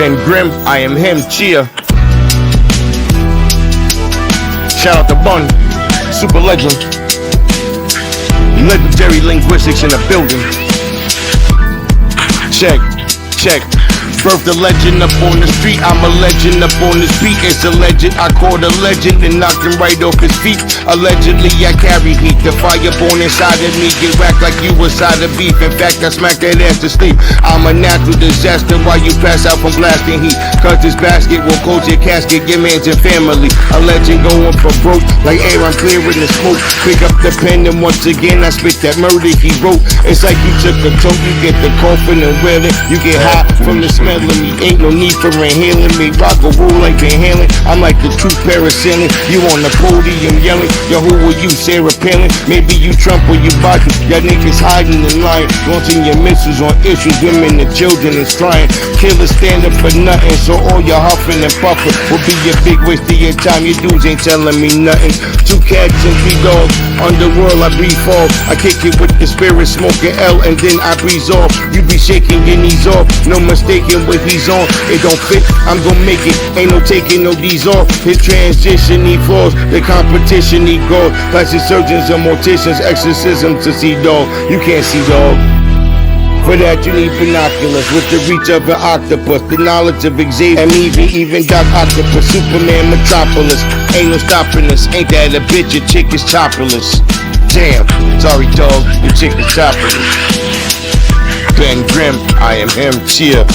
Ben Grimm, I am him, cheer. Shout out to Bun, super legend. Legendary linguistics in the building. Check, check. Birth the legend up on the street, I'm a legend up on this beat. It's a legend, I called a legend and knocked him right off his feet. Allegedly I carry heat, the fire born inside of me. Get whacked like you was side of beef. In fact I smack that ass to sleep. I'm a natural disaster while you pass out from blasting heat. Cause this basket will coat your casket, your mans and family. A legend going for broke, like air I'm clearing the smoke. Pick up the pen and once again I spit that murder he wrote. It's like you took a toke, you get the coffin and wear it. You get high from the smell of me, ain't no need for inhaling me. Rock a roll like Van Halen, I'm like the true parasailing. You on the podium yelling, yo who are you, Sarah Palin? Maybe you Trump or you Biden. Y'all niggas hiding and lying, launching your missiles on issues, women and children is trying. Killers stand up for nothing, so all your huffing and puffing will be your big waste of your time. Your dudes ain't telling me nothing. 2 cats and 3 dogs, underworld I breathe off. I kick it with the spirit, smoking L and then I breeze off. You be shaking your knees off, no mistaking what he's on. It don't fit, I'm gon' make it. Ain't no taking no D's off. His transition he flaws, the competition he goes. Plastic surgeons and morticians, exorcism to see dog. You can't see dog. For that you need binoculars with the reach of an octopus, the knowledge of Xavier, and even Doc Octopus, Superman, Metropolis. Ain't no stopping us, ain't that a bitch, your chick is chopperless. Damn, sorry dog, your chick is chopperless. Ben Grimm, I am him, cheer.